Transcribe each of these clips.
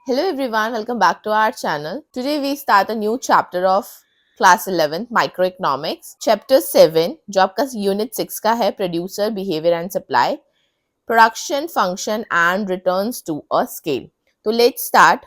Hello everyone, welcome back to our channel. Today we start a new chapter of class 11 microeconomics. Chapter 7 जो आपका unit 6 का है producer behaviour and supply production function and returns to a scale. तो let's start.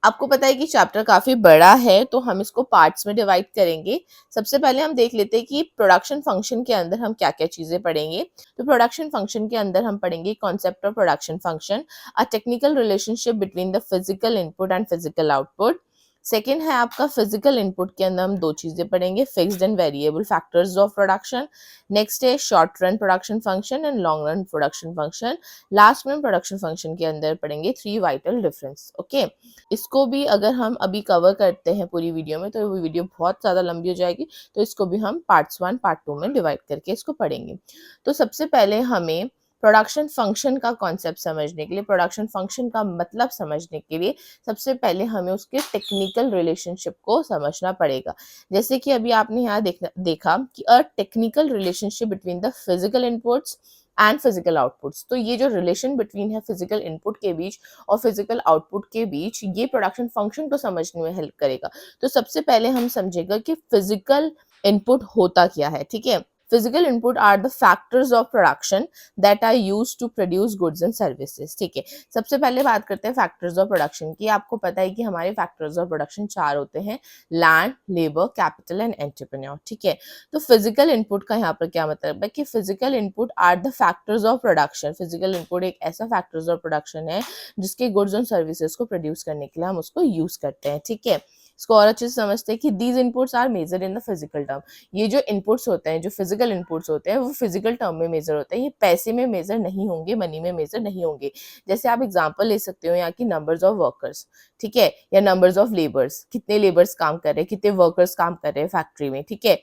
आपको पता है कि chapter काफी बड़ा है तो हम इसको पार्ट्स में डिवाइड करेंगे. सबसे पहले हम देख लेते हैं कि प्रोडक्शन फंक्शन के अंदर हम क्या क्या चीजें पढ़ेंगे. तो प्रोडक्शन फंक्शन के अंदर हम पढ़ेंगे concept of production function, a technical relationship between the physical input and physical output. Second है आपका फिजिकल इनपुट के अंदर हम दो चीजें पढ़ेंगे, fixed and variable factors of production. Next है short run production function and long run production function. Last में प्रोडक्शन फंक्शन के अंदर पढ़ेंगे थ्री वाइटल डिफरेंस. ओके, इसको भी अगर हम अभी कवर करते हैं पूरी वीडियो में तो वो वीडियो बहुत ज़्यादा लंबी हो जाएगी, तो इसको भी हम पार्ट्स 1 पार्ट 2 में डिवाइड करके इसको पढ़ेंगे. तो सबसे पहले हमें प्रोडक्शन फंक्शन का कॉन्सेप्ट समझने के लिए, प्रोडक्शन फंक्शन का मतलब समझने के लिए सबसे पहले हमें उसके टेक्निकल रिलेशनशिप को समझना पड़ेगा. जैसे कि अभी आपने यहाँ देखा कि अ technical relationship between the physical inputs and physical outputs. तो ये जो रिलेशन बिटवीन है फिजिकल इनपुट के बीच और फिजिकल आउटपुट के बीच, ये प्रोडक्शन फंक्शन को समझने में हेल्प करेगा. तो सबसे पहले हम समझेगा कि फिजिकल इनपुट होता क्या है. ठीक है, physical input are the factors of production that are use to produce goods and services. ठीक है, सबसे पहले बात करते हैं फैक्टर्स ऑफ प्रोडक्शन की. आपको पता है कि हमारे फैक्टर्स ऑफ प्रोडक्शन 4 होते हैं, land, labour, capital and entrepreneur. ठीक है, तो फिजिकल इनपुट का यहाँ पर क्या मतलब है कि physical input are the factors of production. Physical input एक ऐसा फैक्टर्स ऑफ प्रोडक्शन है जिसके गुड्स एंड सर्विसेज को प्रोड्यूस करने के लिए हम उसको यूज करते हैं. ठीक है, इसको और अच्छे से समझते हैं कि these inputs are major in the physical term. ये जो इनपुट्स होते हैं, जो फिजिकल इनपुट्स होते हैं, वो फिजिकल टर्म में मेजर होते हैं. ये पैसे में मेजर नहीं होंगे, मनी में मेजर नहीं होंगे. जैसे आप एग्जांपल ले सकते हो यहाँ की नंबर्स ऑफ वर्कर्स. ठीक है, या नंबर्स ऑफ लेबर्स, कितने लेबर्स काम कर रहे हैं, कितने वर्कर्स काम कर रहे हैं फैक्ट्री में. ठीक है,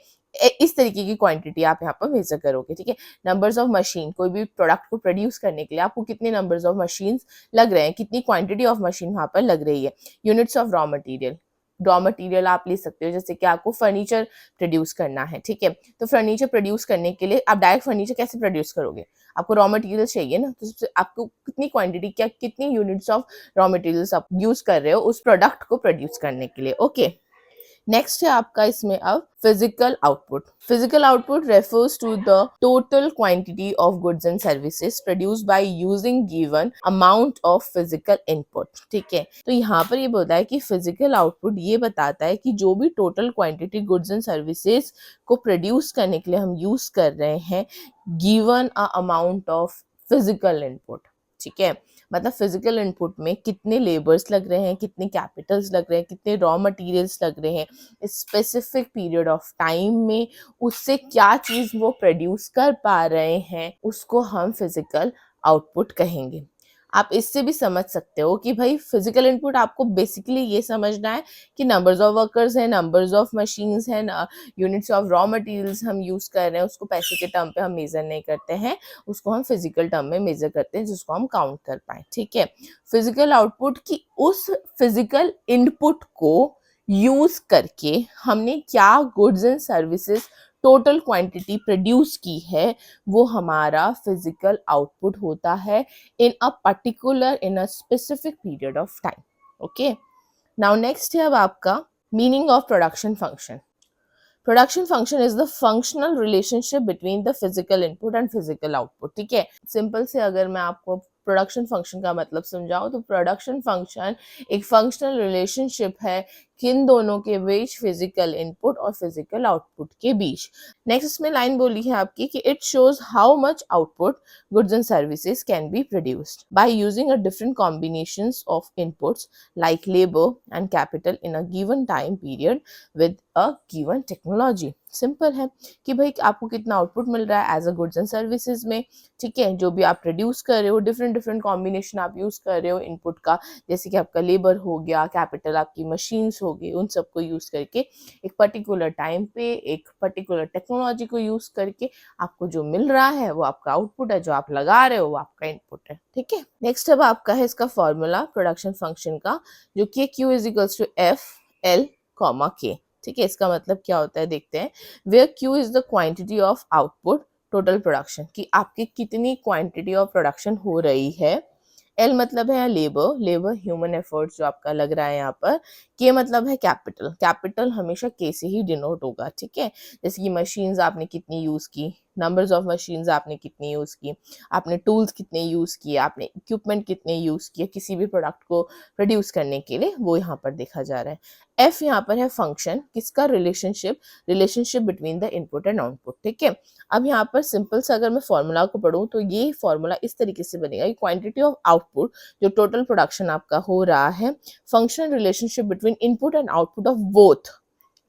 इस तरीके की क्वांटिटी आप यहाँ पर मेजर करोगे. ठीक है, नंबर्स ऑफ मशीन, कोई भी प्रोडक्ट को प्रोड्यूस करने के लिए आपको कितने नंबर्स ऑफ मशीन लग रहे हैं, कितनी क्वांटिटी ऑफ मशीन वहां पर लग रही है. यूनिट्स ऑफ रॉ मटेरियल आप ले सकते हो. जैसे कि आपको फर्नीचर प्रोड्यूस करना है. ठीक है, तो फर्नीचर प्रोड्यूस करने के लिए आप डायरेक्ट फर्नीचर कैसे प्रोड्यूस करोगे, आपको रॉ मटेरियल चाहिए ना. तो सबसे आपको कितनी क्वांटिटी, क्या कितनी यूनिट्स ऑफ रॉ मटेरियल्स आप यूज कर रहे हो उस प्रोडक्ट को प्रोड्यूस करने के लिए. ओके, नेक्स्ट है आपका इसमें अब physical output. Physical output refers to the total quantity of goods and services produced by using given amount of physical input. ठीक है, तो यहाँ पर ये बोलता है कि फिजिकल आउटपुट ये बताता है कि जो भी total quantity goods and services को प्रोड्यूस करने के लिए हम यूज कर रहे हैं, given a amount of physical input. ठीक है, मतलब फिजिकल इनपुट में कितने लेबर्स लग रहे हैं, कितने कैपिटल्स लग रहे हैं, कितने रॉ मटेरियल्स लग रहे हैं, स्पेसिफिक पीरियड ऑफ टाइम में उससे क्या चीज वो प्रोड्यूस कर पा रहे हैं, उसको हम फिजिकल आउटपुट कहेंगे. आप इससे भी समझ सकते हो कि भाई फिजिकल इनपुट आपको बेसिकली ये समझना है कि नंबर्स ऑफ वर्कर्स है, नंबर्स ऑफ मशीन्स है, यूनिट्स ऑफ रॉ मटेरियल्स हम यूज कर रहे हैं, उसको पैसे के टर्म पे हम मेजर नहीं करते हैं, उसको हम फिजिकल टर्म में मेजर करते हैं जिसको हम काउंट कर पाए. ठीक है, फिजिकल आउटपुट की उस फिजिकल इनपुट को यूज करके हमने क्या goods and services total quantity produce की है, वो हमारा फिजिकल आउटपुट होता है in a particular, in a specific period of time. Okay, now next है अब आपका meaning of production function. Production function is the functional relationship between the physical input and physical output. ठीक है, simple से अगर मैं आपको प्रोडक्शन फंक्शन का मतलब समझाऊं तो प्रोडक्शन फंक्शन एक फंक्शनल रिलेशनशिप है किन दोनों के बीच, फिजिकल इनपुट और फिजिकल आउटपुट के बीच. नेक्स्ट इसमें लाइन बोली है आपकी कि it shows how much output goods and services can be produced by using a different combinations of inputs like labour and capital in a given time period with a given technology. Simple है कि भाई आपको कितना output मिल रहा है as a goods and services में. ठीक है, जो भी आप प्रोड्यूस कर रहे हो, डिफरेंट डिफरेंट कॉम्बिनेशन आप यूज कर रहे हो इनपुट का, जैसे कि आपका लेबर हो गया, कैपिटल आपकी मशीन्स हो गई, उन सबको यूज करके एक पर्टिकुलर टाइम पे एक पर्टिकुलर टेक्नोलॉजी को यूज करके आपको जो मिल रहा है वो आपका आउटपुट है, जो आप लगा रहे हो वो आपका इनपुट है. ठीक है, नेक्स्ट अब आपका है इसका फॉर्मूला प्रोडक्शन फंक्शन का, जो कि Q is equals to F L comma K. ठीक है, इसका मतलब क्या होता है देखते हैं. Where Q is the quantity of output total production, कि आपकी कितनी क्वांटिटी ऑफ प्रोडक्शन हो रही है, एल मतलब है लेबर, लेबर ह्यूमन एफर्ट्स जो आपका लग रहा है यहाँ पर। के मतलब है कैपिटल, कैपिटल हमेशा के से ही डिनोट होगा, ठीक है। जैसे कि मशीन्स आपने कितनी यूज की, नंबर्स ऑफ मशीन्स आपने कितनी यूज की, आपने टूल्स कितने यूज किए, आपने इक्विपमेंट कितने यूज किए किसी भी प्रोडक्ट को प्रोड्यूस करने के लिए, वो यहाँ पर देखा जा रहा है। एफ यहाँ पर है फंक्शन, किसका, relationship, relationship between the input and output, ठीक है। अब यहाँ पर सिंपल सा अगर मैं फॉर्मूला को पढ़ूं तो ये फॉर्मूला इस तरीके से बनेगा, क्वांटिटी ऑफ आउटपुट जो टोटल प्रोडक्शन आपका हो रहा है, functional relationship between input and output of both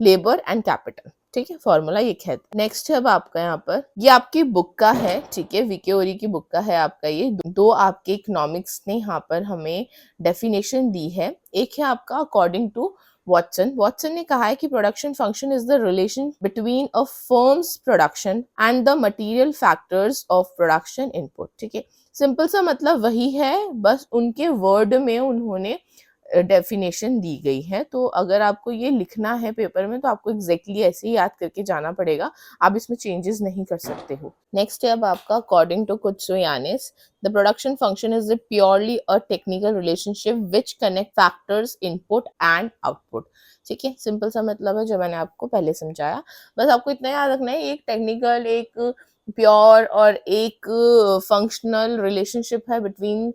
labour and capital, ठीक है। फॉर्मूला ये कहता है। नेक्स्ट है अब आपका यहाँ पर, ये आपकी बुक का है, ठीक है, वीके ओरी की बुक का है आपका ये। दो आपके इकोनॉमिक्स ने यहाँ पर हमें डेफिनेशन दी है। एक है आपका अकॉर्डिंग टू वॉटसन, वॉटसन ने कहा है कि production function is the relation between a firms production and the material factors of production input, ठीक है। सिंपल सा मतलब वही है, बस उनके वर्ड में उन्होंने डेफिनेशन दी गई है। तो अगर आपको ये लिखना है पेपर में तो आपको एग्जैक्टली ऐसे ही याद करके जाना पड़ेगा, आप इसमें चेंजेस नहीं कर सकते हो। नेक्स्ट है अब आपका according to Koutsoyiannis, the production function is purely a technical relationship which connect factors input and output, ठीक है। सिंपल सा मतलब है जो मैंने आपको पहले समझाया, बस आपको इतना याद रखना है, एक टेक्निकल, एक प्योर और एक फंक्शनल रिलेशनशिप है between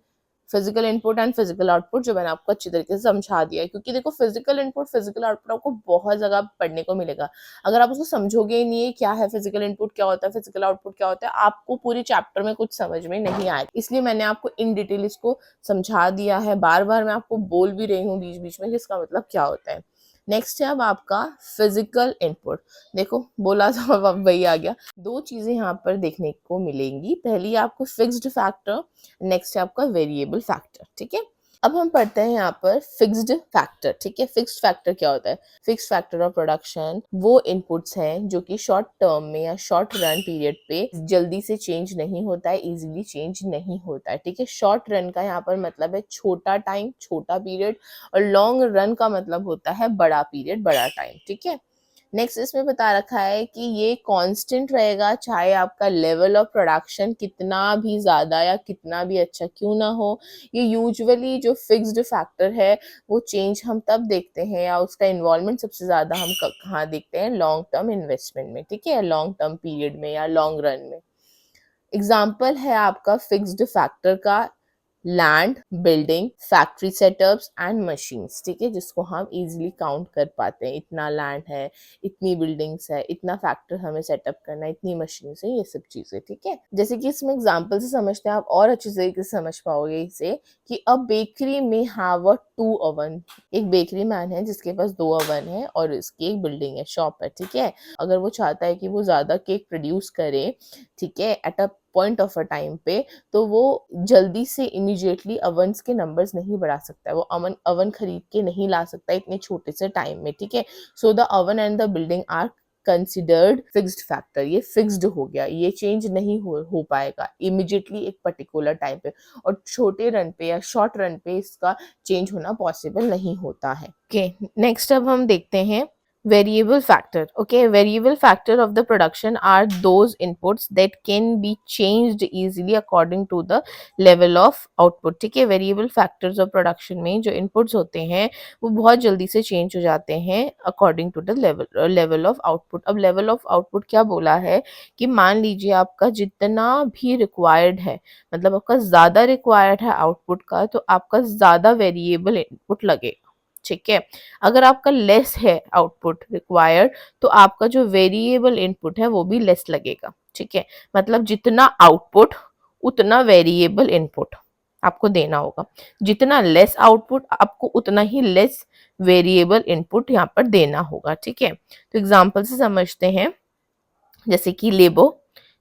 physical input and physical output, जो मैंने आपको अच्छी तरीके से समझा दिया है। क्योंकि देखो फिजिकल इनपुट फिजिकल आउटपुट आपको बहुत जगह पढ़ने को मिलेगा, अगर आप उसको समझोगे ही नहीं है क्या है फिजिकल इनपुट क्या होता है फिजिकल आउटपुट क्या होता है, आपको पूरे चैप्टर में कुछ समझ में नहीं आएगा। इसलिए मैंने आपको इन डिटेल इसको समझा दिया है, बार बार मैं आपको बोल भी रही हूँ बीच बीच में कि इसका मतलब क्या होता है। नेक्स्ट है अब आपका फिजिकल इनपुट, देखो बोला था अब वही आ गया। दो चीजें यहाँ पर देखने को मिलेंगी, पहली आपको फिक्स्ड फैक्टर, नेक्स्ट है आपका वेरिएबल फैक्टर, ठीक है। अब हम पढ़ते हैं यहाँ पर फिक्स्ड फैक्टर, ठीक है। फिक्स्ड फैक्टर क्या होता है, फिक्स्ड फैक्टर ऑफ प्रोडक्शन वो इनपुट्स हैं जो कि शॉर्ट टर्म में या शॉर्ट रन पीरियड पे जल्दी से चेंज नहीं होता है, इजीली चेंज नहीं होता है, ठीक है। शॉर्ट रन का यहाँ पर मतलब है छोटा टाइम छोटा पीरियड, और लॉन्ग रन का मतलब होता है बड़ा पीरियड बड़ा टाइम, ठीक है। नेक्स्ट इसमें बता रखा है कि ये कांस्टेंट रहेगा, चाहे आपका लेवल ऑफ प्रोडक्शन कितना भी ज्यादा या कितना भी अच्छा क्यों ना हो। ये यूजुअली जो फिक्स्ड फैक्टर है वो चेंज हम तब देखते हैं, या उसका इन्वॉल्वमेंट सबसे ज्यादा हम कहाँ देखते हैं, लॉन्ग टर्म इन्वेस्टमेंट में, ठीक है, लॉन्ग टर्म पीरियड में या लॉन्ग रन में। एग्जाम्पल है आपका फिक्स्ड फैक्टर का land, building, factory setups and machines, ठीक है, जिसको हम इजीली काउंट कर पाते हैं, इतना लैंड है, इतनी बिल्डिंग्स है, इतना फैक्ट्री हमें सेटअप करना है, इतनी मशीन्स है, ये सब चीजें, ठीक है। जैसे कि इसमें एग्जांपल से समझते हैं आप और अच्छे तरीके से समझ पाओगे इसे, कि अब बेकरी में हैव अ 2 ओवन, एक बेकरी मैन है जिसके पास 2 ओवन है और इसकी एक बिल्डिंग है, शॉप है, ठीक है। अगर वो चाहता है कि वो ज्यादा केक प्रोड्यूस करे, ठीक है, at a point of a time पे, तो वो जल्दी से इमीडिएटली अवन्स के नंबर्स नहीं बढ़ा सकता है, वो अवन खरीद के नहीं ला सकता इतने छोटे से टाइम में, ठीक है। So the oven and the building are considered fixed factor, ये फिक्स्ड हो गया, ये चेंज नहीं हो पाएगा इमीडिएटली एक पर्टिकुलर टाइम पे, और छोटे रन पे या शॉर्ट रन पे इसका चेंज होना पॉसिबल नहीं होता है। ओके, नेक्स्ट अब हम देखते हैं variable factor. Okay, variable factor of the production are those inputs that can be changed easily according to the level of output, ठीक है। variable factors of production में जो inputs होते हैं वो बहुत जल्दी से change हो जाते हैं according to the level of output। अब level of output क्या बोला है कि मान लीजिए आपका जितना भी required है, मतलब आपका ज्यादा required है output का, तो आपका ज्यादा variable input लगेगा, ठीक है। अगर आपका लेस है आउटपुट रिक्वायर्ड, तो आपका जो वेरिएबल इनपुट है वो भी लेस लगेगा, ठीक है। मतलब जितना आउटपुट उतना वेरिएबल इनपुट आपको देना होगा, जितना लेस आउटपुट आपको उतना ही लेस वेरिएबल इनपुट यहाँ पर देना होगा, ठीक है। तो एग्जांपल से समझते हैं, जैसे कि लेबर,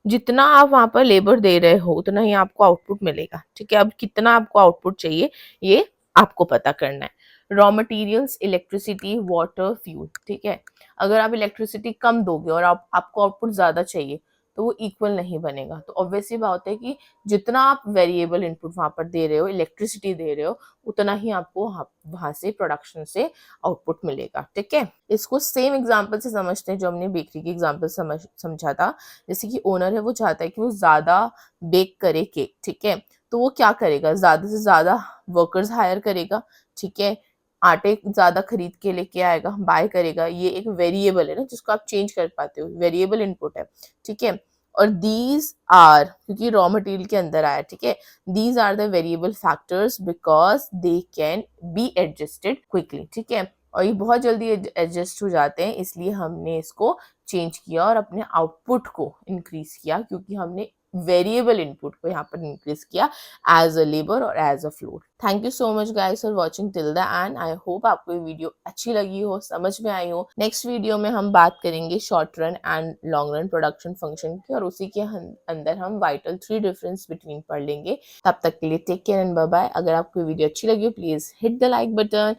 जितना आप वहां पर लेबर दे रहे हो उतना ही आपको आउटपुट मिलेगा, ठीक है। अब कितना आपको आउटपुट चाहिए ये आपको पता करना है। Raw materials, electricity, water, fuel, ठीक है। अगर आप इलेक्ट्रिसिटी कम दोगे और आपको आउटपुट ज्यादा चाहिए, तो वो इक्वल नहीं बनेगा। तो ऑब्वियसली बात है कि जितना आप वेरिएबल इनपुट वहाँ पर दे रहे हो, इलेक्ट्रिसिटी दे रहे हो, उतना ही आपको वहाँ से प्रोडक्शन से आउटपुट मिलेगा। ठीक है, इसको सेम एग्जांपल से समझते हैं जो हमने बेकरी की एग्जांपल समझा था। जैसे कि ओनर है, वो चाहता है कि वो ज़्यादा बेक करे केक। ठीक है, तो वो क्या करेगा, ज़्यादा से ज़्यादा वर्कर्स हायर करेगा। ठीक है, आटे ज़्यादा खरीद के लेके आएगा, बाय करेगा। ये एक वेरिएबल है ना, जिसको आप चेंज कर पाते हो, वेरिएबल इनपुट है। ठीक है, और दीज आर, क्योंकि रॉ मटेरियल के अंदर आया, ठीक है, these are the variable factors because they can be adjusted quickly. ठीक है, और ये बहुत जल्दी एडजस्ट हो जाते हैं, इसलिए हमने इसको चेंज किया और अपने आउटपुट को इंक्रीज किया, क्योंकि हमने वेरिएबल इनपुट को यहाँ पर इंक्रीज किया एज अ लेबर और as a floor. Thank you so much guys for watching till the end. I hope आपको ये वीडियो अच्छी लगी हो, समझ में आई हो। नेक्स्ट वीडियो में हम बात करेंगे short run and long run production function की, और उसी के अंदर हम वाइटल 3 डिफरेंस बिटवीन पढ़ लेंगे। तब तक के लिए take care and bye bye. अगर आपको वीडियो अच्छी लगी हो, please hit the like button,